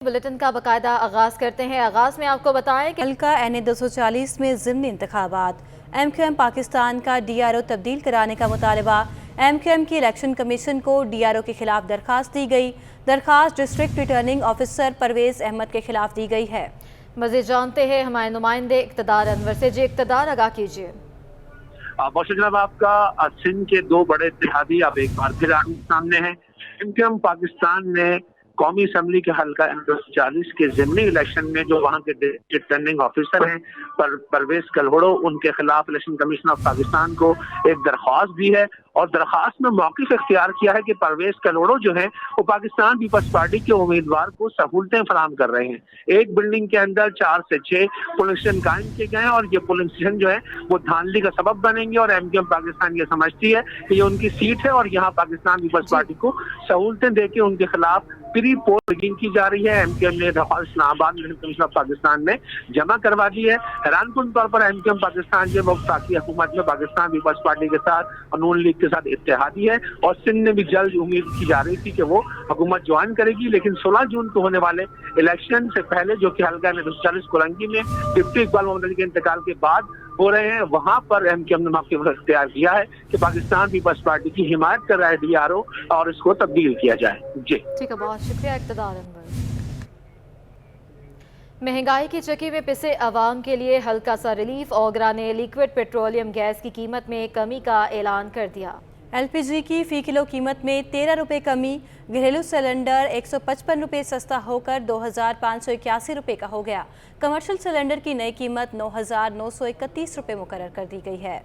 Bulletin کا باقاعدہ آغاز کرتے ہیں۔ آغاز میں آپ کو بتائیں کہ حلقہ این 240 میں ضمنی انتخابات، ایم کیو ایم پاکستان کا ڈی آر او تبدیل کرانے کا مطالبہ۔ ایم کیو ایم کی الیکشن کمیشن کو ڈی آر او کے خلاف درخواست دی گئی۔ درخواست district returning officer Parvez Ahmed کے خلاف دی گئی ہے۔ مزید جانتے ہیں ہمارے نمائندے اقتدار انور سے۔ جی اقتدار، آگاہ کیجیے۔ بہت جناب، آپ کا سندھ کے دو بڑے اتحادی اب ایک بار پھر سامنے ہیں۔ ایم کیو ایم پاکستان نے قومی اسمبلی کے حلقہ این 240 کے ضمنی الیکشن میں جو وہاں کے ریٹرننگ آفیسر ہیں پرویز کلہوڑو، ان کے خلاف الیکشن کمیشن آف پاکستان کو ایک درخواست دی ہے، اور درخواست میں موقف اختیار کیا ہے کہ پرویز کلہوڑو جو ہیں وہ پاکستان پیپلز پارٹی کے امیدوار کو سہولتیں فراہم کر رہے ہیں۔ ایک بلڈنگ کے اندر 4 سے 6 پولنگ اسٹیشن قائم کیے گئے ہیں، اور یہ پولنگ اسٹیشن جو ہے وہ دھاندلی کا سبب بنیں گے، اور ایم کیو ایم پاکستان یہ سمجھتی ہے کہ یہ ان کی سیٹ ہے، اور یہاں پاکستان پیپلز پارٹی کو سہولتیں دے کے ان کے خلاف پری پول ریگنگ کی جا رہی ہے۔ ایم کیو ایم نے درخواست اسلام آباد الیکشن کمیشن آف پاکستان میں جمع کروا دی ہے۔ حیران کن طور پر ایم کیو ایم پاکستان جو وفاقی حکومت میں پاکستان پیپلز پارٹی کے ساتھ اور نون لیگ کے ساتھ اتحادی ہے، اور سندھ میں بھی جلد امید کی جا رہی تھی کہ وہ حکومت جوائن کرے گی، لیکن 16 جون کو ہونے والے الیکشن سے پہلے جو کہ حلقہ 240 کولنگی میں ڈپٹی اقبال محمد علی کے انتقال کے بعد ہو رہے ہیں، وہاں پر ایم کیو ایم نے موقف اختیار کیا ہے کہ پاکستان پیپلز پارٹی کی حمایت کر رہا ہے ڈی آر او، اور اس کو تبدیل کیا جائے۔ جی ٹھیک ہے، بہت شکریہ اقتدار انور۔ مہنگائی کی چکی میں پسے عوام کے لیے ہلکا سا ریلیف۔ اوگرا نے لیکوڈ پیٹرولیم گیس کی قیمت میں کمی کا اعلان کر دیا۔ ایل پی جی کی فی کلو قیمت میں 13 روپے کمی، گھریلو سلنڈر 155 روپے سستا ہو کر 2581 روپے کا ہو گیا۔ کمرشل سلنڈر کی نئی قیمت 9931 روپے مقرر کر دی گئی ہے۔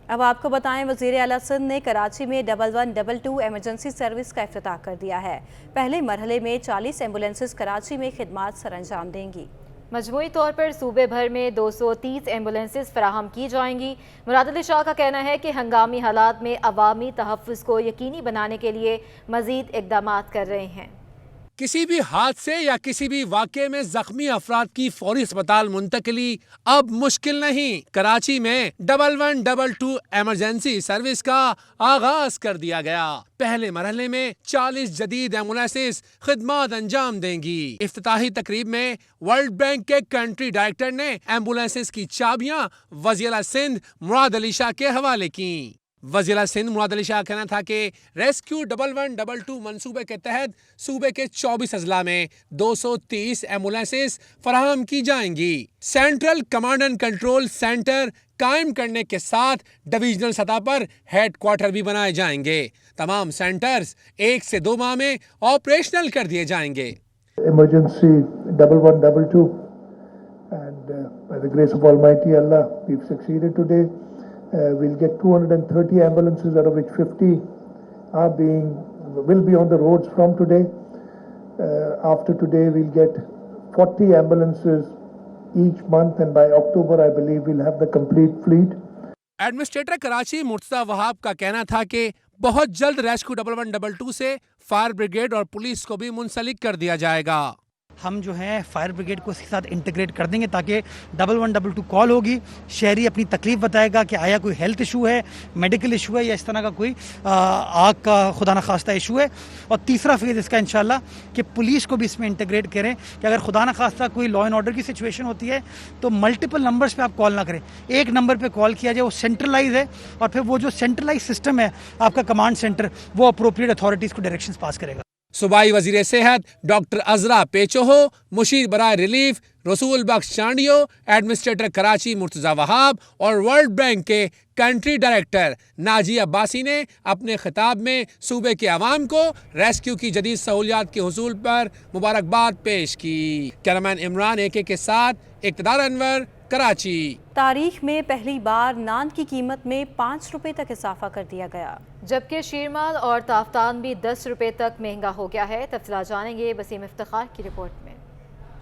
اب آپ کو بتائیں، وزیر اعلیٰ سندھ نے کراچی میں 1122 ایمرجنسی سروس کا افتتاح کر دیا ہے۔ پہلے مرحلے میں 40 ایمبولینسز کراچی میں خدمات سر انجام دیں گی۔ مجموعی طور پر صوبے بھر میں 230 ایمبولینسز فراہم کی جائیں گی۔ مراد علی شاہ کا کہنا ہے کہ ہنگامی حالات میں عوامی تحفظ کو یقینی بنانے کے لیے مزید اقدامات کر رہے ہیں۔ کسی بھی حادثے یا کسی بھی واقعے میں زخمی افراد کی فوری اسپتال منتقلی اب مشکل نہیں۔ کراچی میں 1122 ایمرجنسی سروس کا آغاز کر دیا گیا۔ پہلے مرحلے میں 40 جدید ایمبولینسز خدمات انجام دیں گی۔ افتتاحی تقریب میں ورلڈ بینک کے کنٹری ڈائریکٹر نے ایمبولینسز کی چابیاں وزیر اعلیٰ سندھ مراد علی شاہ کے حوالے کیں۔ وزیر اعلیٰ سندھ مراد علی شاہ کا کہنا تھا کہ ریسکیو 1122 منصوبے کے تحت صوبے کے 24 اضلاع میں 230 ایمبولینسز فراہم کی جائیں گی۔ Central command and control centre قائم کرنے کے ساتھ ڈویژنل سطح پر ہیڈ کوارٹر بھی بنائے جائیں گے۔ تمام سینٹرز 1 سے 2 ماہ میں آپریشنل کر دیے جائیں گے۔ Emergency 1122 and by the grace of Almighty Allah we've succeeded today. We'll get 230 ambulances, out of which 50 will be on the roads from today. After today we'll get 40 ambulances each month, and by October I believe we'll have the complete fleet. Administrator Karachi Murtaza Wahab کا کہنا تھا کہ بہت جلد rescue 1122 سے fire brigade اور police کو بھی منسلک کر دیا جائے گا۔ ہم جو ہے فائر بریگیڈ کو اس کے ساتھ انٹیگریٹ کر دیں گے، تاکہ 1122 کال ہوگی، شہری اپنی تکلیف بتائے گا کہ آیا کوئی ہیلتھ ایشو ہے، میڈیکل ایشو ہے، یا اس طرح کا کوئی آگ کا خدا نخواستہ ایشو ہے۔ اور تیسرا فیز اس کا انشاءاللہ کہ پولیس کو بھی اس میں انٹیگریٹ کریں کہ اگر خدا نخواستہ کوئی لا اینڈ آرڈر کی سچویشن ہوتی ہے تو ملٹیپل نمبرز پہ آپ کال نہ کریں، ایک نمبر پہ کال کیا جائے، وہ سینٹرلائز ہے، اور پھر وہ جو سینٹرلائز سسٹم ہے آپ کا کمانڈ سینٹر، وہ اپروپریٹ اتھارٹیز کو ڈائریکشنز پاس کرے گا۔ صوبائی وزیر صحت ڈاکٹر عذرا پیچوہو، مشیر برائے ریلیف رسول بخش چانڈیو، ایڈمنسٹریٹر کراچی مرتضی وہاب اور ورلڈ بینک کے کنٹری ڈائریکٹر ناجی عباسی نے اپنے خطاب میں صوبے کے عوام کو ریسکیو کی جدید سہولیات کے حصول پر مبارکباد پیش کی۔ کیمرامین عمران AK کے ساتھ اقتدار انور، کراچی۔ تاریخ میں پہلی بار نان کی قیمت میں 5 روپے تک اضافہ کر دیا گیا، جبکہ شیرمال اور تافتان بھی 10 روپے تک مہنگا ہو گیا ہے۔ تفصیلات جانیں گے وسیم افتخار کی رپورٹ میں۔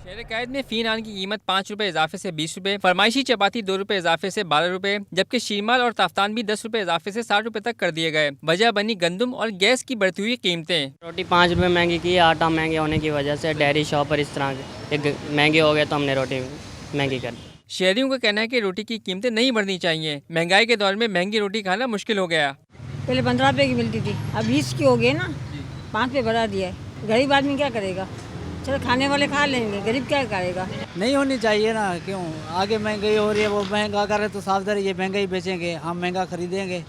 شہر قائد میں فی نان کی قیمت 5 روپے اضافے سے 20 روپے، فرمائشی چپاتی 2 روپے اضافے سے 12 روپے، جبکہ شیرمال اور تافتان بھی 10 روپے اضافے سے 60 روپے تک کر دیے گئے۔ وجہ بنی گندم اور گیس کی بڑھتی ہوئی قیمتیں۔ روٹی 5 روپے مہنگی کی، آٹا مہنگے ہونے کی وجہ سے ڈیری شاپ پر اس طرح کے مہنگے ہو گئے تو ہم نے روٹی مہنگی کر دی۔ شہریوں کا کہنا ہے کہ روٹی کی قیمتیں نہیں بڑھنی چاہیے، مہنگائی کے دور میں مہنگی روٹی کھانا مشکل ہو گیا۔ पहले 15 रुपए की मिलती थी, अब 20 की हो गई ना, 5 रुपये बढ़ा दिया है। गरीब आदमी क्या करेगा? चलो खाने वाले खा लेंगे, गरीब क्या करेगा? नहीं होनी चाहिए ना, क्यों आगे महंगाई हो रही है, वो महंगा करे तो साफ ज़ाहिर ये महंगाई बेचेंगे, हम महंगा खरीदेंगे,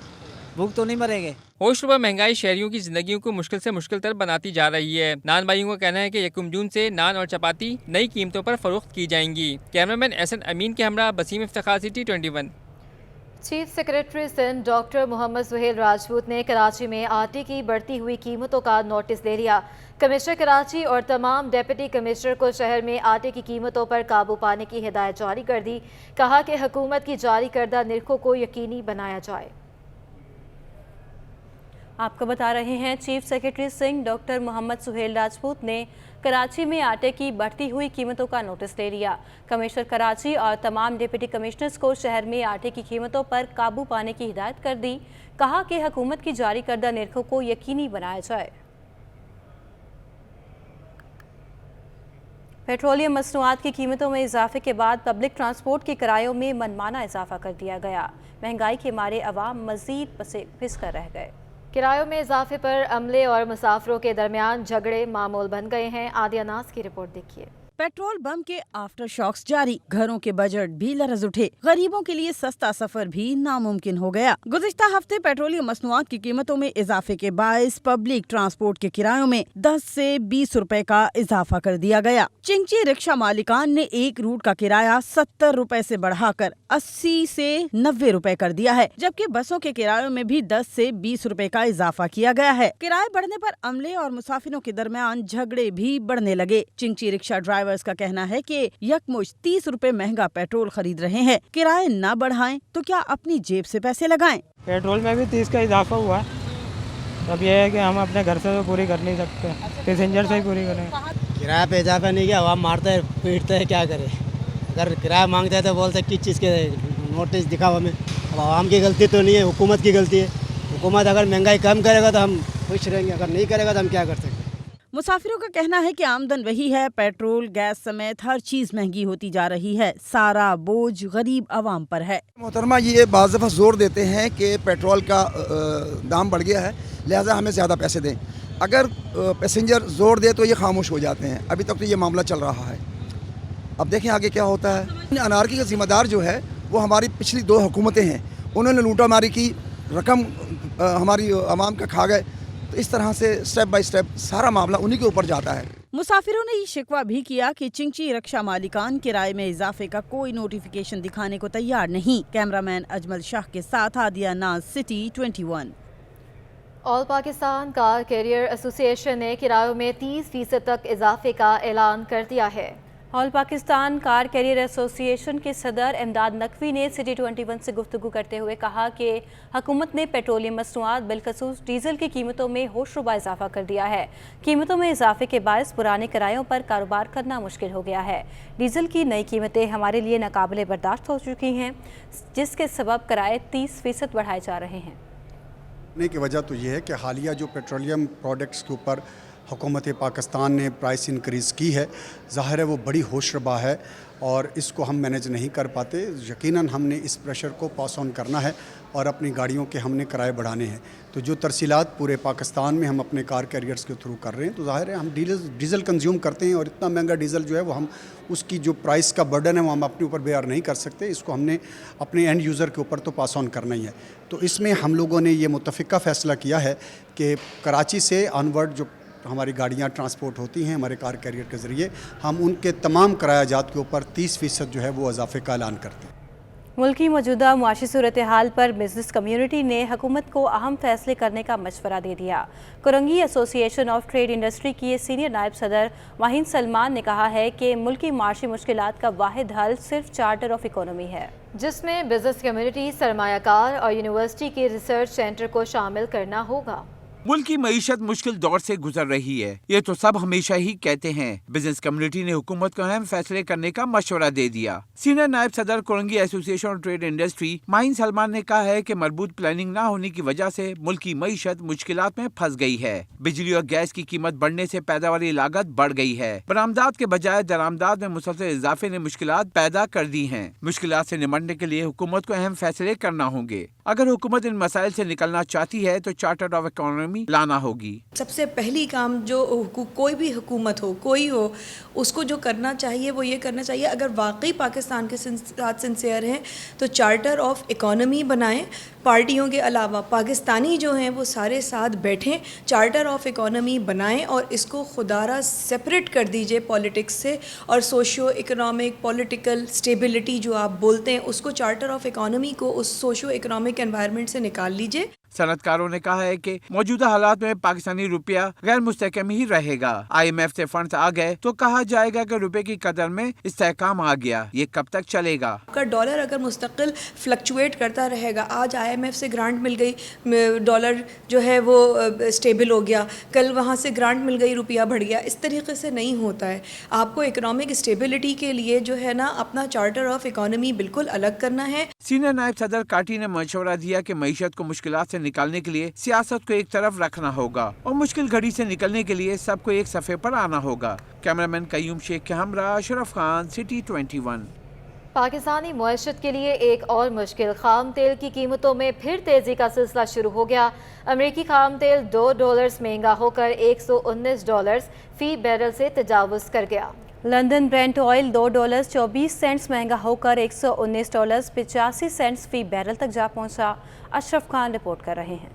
भूख तो नहीं मरेंगे। होशरुबा महंगाई शहरियों की जिंदगियों को मुश्किल से मुश्किल तर बनाती जा रही है। नान भाइयों का कहना है कि 1 जून से नान और चपाती नई कीमतों पर फरोख्त की जाएंगी। कैमरामैन एहसन अमीन के हमरा Basim Iftikhar, city 21। Chief secretary Sindh doctor Mohammad Sohail Rajput ने कराची में आटे की बढ़ती हुई कीमतों का नोटिस ले लिया। कमिश्नर कराची और तमाम डिप्टी कमिश्नर को शहर में आटे की कीमतों पर काबू पाने की हिदायत जारी कर दी। कहा कि हुकूमत की जारी करदा निर्खों को यकीनी बनाया जाए। आपको बता रहे हैं chief secretary Sindh doctor Mohammad Sohail Rajput ने कराची में आटे की बढ़ती हुई कीमतों का नोटिस ले लिया। कमिश्नर कराची और तमाम डिप्टी कमिश्नर्स को शहर में आटे की कीमतों पर काबू पाने की हिदायत कर दी। कहा कि हुकूमत की जारी करदा निर्खों को यकीनी बनाया जाए। पेट्रोलियम मसनूआत की कीमतों में इजाफे के बाद पब्लिक ट्रांसपोर्ट के किरायों में मनमाना इजाफा कर दिया गया। महंगाई के मारे अवाम मजीद पिस कर रह गए। किरायों में इजाफे पर अमले और मुसाफिरों के दरमियान झगड़े मामूल बन गए हैं। आदिया नाज की रिपोर्ट देखिए। पेट्रोल बम के आफ्टर शॉक्स जारी, घरों के बजट भी लरज उठे, गरीबों के लिए सस्ता सफर भी नामुमकिन हो गया। गुज़िश्ता हफ्ते पेट्रोलियम मसनूआत की कीमतों में इजाफे के बायस पब्लिक ट्रांसपोर्ट के किरायों में 10 से 20 रुपए का इजाफा कर दिया गया। चिंची रिक्शा मालिकान ने एक रूट का किराया 70 रुपए से बढ़ाकर 80 से 90 रुपए कर दिया है, जबकि बसों के किरायों में भी 10 से 20 रुपए का इजाफा किया गया है। किराए बढ़ने पर अमले और मुसाफिरों के दरमियान झगड़े भी बढ़ने लगे। चिंची रिक्शा ड्राइवर्स का कहना है कि यकमुश्त 30 रुपए महंगा पेट्रोल खरीद रहे हैं। किराए न बढ़ाएं तो क्या अपनी जेब से पैसे लगाएं? पेट्रोल में भी 30 का इजाफा हुआ है। अब यह है कि हम अपने घर से तो पूरी कर नहीं सकते, पैसेंजर से ही पूरी करें। किराया पे इजाफा नहीं किया, आवाम मारते है पीटते है, क्या करे। अगर किराया मांगते हैं तो बोलते किस चीज़ के नोटिस दिखाओ हमें। अब आवाम की गलती तो नहीं है, हुकूमत की गलती है। हुकूमत अगर महंगाई कम करेगा तो हम खुश रहेंगे, अगर नहीं करेगा तो हम क्या कर सकते हैं। मुसाफिरों का कहना है कि आमदन वही है, पेट्रोल गैस समेत हर चीज महंगी होती जा रही है, सारा बोझ गरीब आवाम पर है। मोहतरमा, ये बाज़ दफ़ा जोर देते हैं कि पेट्रोल का दाम बढ़ गया है, लिहाजा हमें ज़्यादा पैसे दें। अगर पैसेंजर जोर दे तो ये खामोश हो जाते हैं। अभी तक तो ये मामला चल रहा है, अब देखें आगे क्या होता है। अनारकी का जिम्मेदार जो है वो हमारी पिछली 2 हुकूमतें हैं, उन्होंने लूटा मारी की, रकम हमारी आवाम का खा गए। तो इस तरह से स्टेप बाय स्टेप सारा मामला उन्हीं के ऊपर जाता है। मुसाफिरों ने ये शिकवा भी किया कि चिंची रिक्शा मालिकान किराए में इजाफे का कोई नोटिफिकेशन दिखाने को तैयार नहीं। कैमरामैन अजमल शाह के साथ Adiya Naz, city 21। All Pakistan car carrier association ने किरायों में 30% तक इजाफे का ऐलान कर दिया है। All Pakistan car carrier association के सदर इमदाद नकवी ने सिटी 21 से गुफ्तगू करते हुए कहा कि हुकूमत ने पेट्रोलियम मसनूआत बिलखसूस डीजल की कीमतों में होशरुबा इजाफा कर दिया है। कीमतों में इजाफे के बायस पुराने किरायों पर कारोबार करना मुश्किल हो गया है। डीजल की नई कीमतें हमारे लिए नाकाबिले बर्दाश्त हो चुकी हैं, जिसके सबब किराए 30% बढ़ाए जा रहे हैं। की वजह तो ये है कि हालिया जो पेट्रोलियम प्रोडक्ट्स के ऊपर हुकूमत पाकिस्तान ने प्राइस इंक्रीज़ की है, ज़ाहिर है वो बड़ी होशरुबा है और इसको हम मैनेज नहीं कर पाते। यकीनन हमने इस प्रेशर को पास ऑन करना है और अपनी गाड़ियों के हमने किराए बढ़ाने हैं। तो जो तरसीलात पूरे पाकिस्तान में हम अपने कार कैरियर्स के थ्रू कर रहे हैं, तो ज़ाहिर है हम डीज़ल कंज्यूम करते हैं और इतना महंगा डीज़ल जो है वो हम उसकी जो प्राइस का बर्डन है वो हम अपने ऊपर बेयर नहीं कर सकते। इसको हमने अपने एंड यूज़र के ऊपर तो पास ऑन करना ही है। तो इसमें हम लोगों ने ये मुत्तफ़िका फ़ैसला किया है कि कराची से ऑनवर्ड जो हमारी गाड़ियाँ ट्रांसपोर्ट होती हैं हमारे कार कैरियर के ज़रिए, हम उनके तमाम किरायाजात के ऊपर 30% जो है वो इजाफे का ऐलान करते हैं। मुल्क की मौजूदा मुआशी सूरत हाल पर बिजनेस कम्यूनिटी ने हुकूमत को अहम फैसले करने का मशवरा दे दिया। Korangi association of trade industry की सीनियर नायब सदर वाहिद सलमान ने कहा है कि मुल्क की माशी मुश्किलात का वाहिद हल सिर्फ चार्टर ऑफ इकोनॉमी है, जिसमें बिजनेस कम्यूनिटी, सरमायाकार और यूनिवर्सिटी के रिसर्च सेंटर को शामिल करना होगा। मुल्क की मईशत मुश्किल दौर से गुजर रही है, ये तो सब हमेशा ही कहते हैं। बिजनेस कम्युनिटी ने हुकूमत को अहम फैसले करने का मशवरा दे दिया। सीनियर नायब सदर Korangi association of trade industry Wahid Salman ने कहा है कि मरबूत प्लानिंग न होने की वजह से मुल्क की मईशत मुश्किलात में फंस गई है। बिजली और गैस की कीमत बढ़ने से पैदावारी लागत बढ़ गई है। बरामदात के बजाय दरामदात में मुसलसल इजाफे ने मुश्किलात पैदा कर दी हैं। मुश्किलात से निपटने के लिए हुकूमत को अहम फैसले करना होंगे। अगर हुकूमत इन मसाइल से निकलना चाहती है तो चार्टर ऑफ इकोनॉमी लाना होगी। सबसे पहली काम जो कोई भी हुकूमत हो, कोई हो, उसको जो करना चाहिए वो ये करना चाहिए, अगर वाकई पाकिस्तान के साथ सिंसियर हैं तो चार्टर ऑफ इकोनॉमी बनाएं। पार्टियों के अलावा पाकिस्तानी जो हैं वो सारे साथ बैठें, चार्टर ऑफ इकोनॉमी बनाएं और इसको खुदारा सेपरेट कर दीजिए पॉलिटिक्स से, और सोशो इकोनॉमिक पॉलिटिकल स्टेबिलिटी जो आप बोलते हैं उसको, चार्टर ऑफ इकोनॉमी को उस सोशो इकोनॉमिक एनवायरनमेंट से निकाल लीजिए। सनतकारों ने कहा है कि मौजूदा हालात में पाकिस्तानी रुपया गैर मुस्तहकम ही रहेगा। IMF से फंड्स आ गए तो कहा जाएगा कि रुपए की कदर में इस्तेहकाम आ गया। ये कब तक चलेगा? डॉलर अगर मुस्तकिल फ्लक्चुएट करता रहेगा, आज IMF से ग्रांट मिल गई, डॉलर जो है वो स्टेबल हो गया, कल वहाँ से ग्रांट मिल गई, रुपया बढ़ गया, इस तरीके से नहीं होता है। आपको इकोनॉमिक स्टेबिलिटी के लिए जो है ना अपना चार्टर ऑफ इकोनॉमी बिल्कुल अलग करना है। सीनियर नायब सदर काटी ने मशवरा दिया कि मईशत को मुश्किलात से निकालने के लिए सियासत को एक तरफ रखना होगा और मुश्किल घड़ी से निकलने के लिए सबको एक सफ़े पर आना होगा। कैमरामैन कयूम शेख के हमरा अशरफ खान, सिटी 21। पाकिस्तानी मुआशरत के लिए एक और मुश्किल, खाम तेल की कीमतों में फिर तेज़ी का सिलसिला शुरू हो गया। अमरीकी खाम तेल $2 महंगा होकर $119 फ़ी बैरल से तजावुज़ कर गया। लंदन ब्रेंट ऑयल $2.24 महंगा होकर $119.85 फ़ी बैरल तक जा पहुंचा। अशरफ खान रिपोर्ट कर रहे हैं।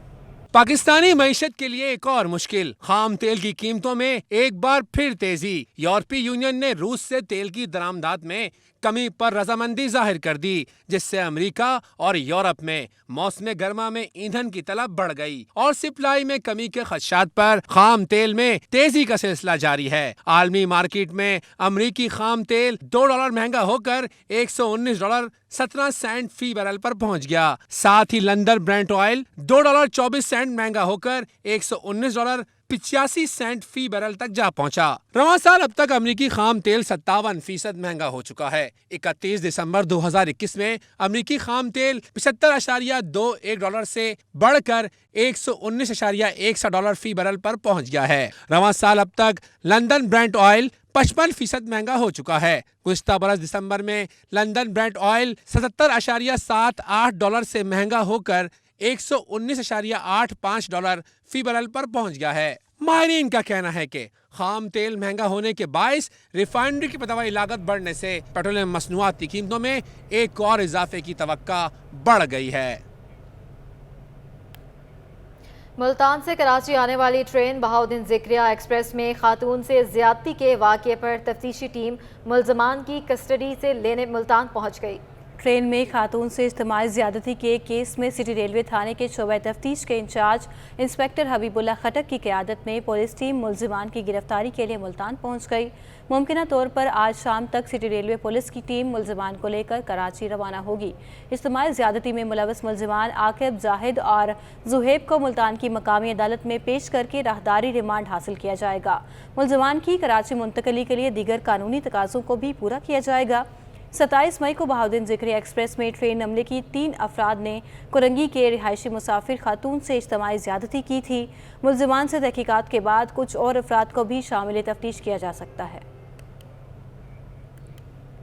पाकिस्तानी मईशत के लिए एक और मुश्किल, खाम तेल की कीमतों में एक बार फिर तेजी। यूरोपीय यूनियन ने रूस से तेल की दरामदात में कमी पर रजामंदी जाहिर कर दी, जिससे अमेरिका और यूरोप में मौसम गर्मा में ईंधन की तलब बढ़ गई और सप्लाई में कमी के खदशात पर खाम तेल में तेजी का सिलसिला जारी है। आलमी मार्केट में अमेरिकी खाम तेल $2 महंगा होकर $119.17 फ़ी बैरल पर पहुंच गया। साथ ही लंदन ब्रेंट ऑयल $2.24 महंगा होकर $119.85 फ़ी बैरल तक जा पहुंचा। रवां साल अब तक अमेरिकी खाम तेल 57% महंगा हो चुका है। 31 दिसंबर 2021 में अमेरिकी खाम तेल $75.21 से बढ़कर $119.61 फ़ी बैरल पर पहुंच गया है। रवां साल अब तक लंदन ब्रेंट ऑयल 55% महंगा हो चुका है। गुज़िश्ता बरस दिसंबर में लंदन ब्रेंट ऑयल $77.78 से महंगा होकर $119.85 फ़ी बैरल पर पहुंच गया है। माहिरीन का कहना है कि खाम तेल महंगा होने के बायस रिफाइनरी की पैदावारी लागत बढ़ने से पेट्रोलियम मसनूआत की कीमतों में एक और इजाफे की तवक्का बढ़ गई है। मुल्तान से कराची आने वाली ट्रेन बहाउद्दीन ज़िक्रिया एक्सप्रेस में खातून से ज़्यादती के वाक़े पर तफ्तीशी टीम मुल्ज़मान की कस्टडी से लेने मुल्तान पहुँच गई। ट्रेन में खातून से इज्तिमाई ज़्यादती के केस में सिटी रेलवे थाने के शोबे तफ्तीश के इंचार्ज इंस्पेक्टर हबीबुल्ला खटक की क़यादत में पुलिस टीम मुल्ज़िमान की गिरफ्तारी के लिए मुल्तान पहुंच गई। मुमकिना तौर पर आज शाम तक सिटी रेलवे पुलिस की टीम मुल्ज़िमान को लेकर कराची रवाना होगी। इज्तिमाई ज़्यादती में मुलव्वस मुल्ज़िमान आकिब, जाहिद और जुहैब को मुल्तान की मकामी अदालत में पेश करके राहदारी रिमांड हासिल किया जाएगा। मुल्ज़िमान की कराची मुंतकली के लिए दीगर कानूनी तकाज़ों को भी पूरा किया जाएगा। 27 मई को बहाउद्दीन ज़िक्रिया एक्सप्रेस में ट्रेन हमले की 3 अफराद ने कुरंगी के रिहायशी मुसाफिर खातून से इज्तिमाई ज़्यादती की थी। मुल्ज़िमान से तहकीकात के बाद कुछ और अफराद को भी शामिल तफ्तीश किया जा सकता है।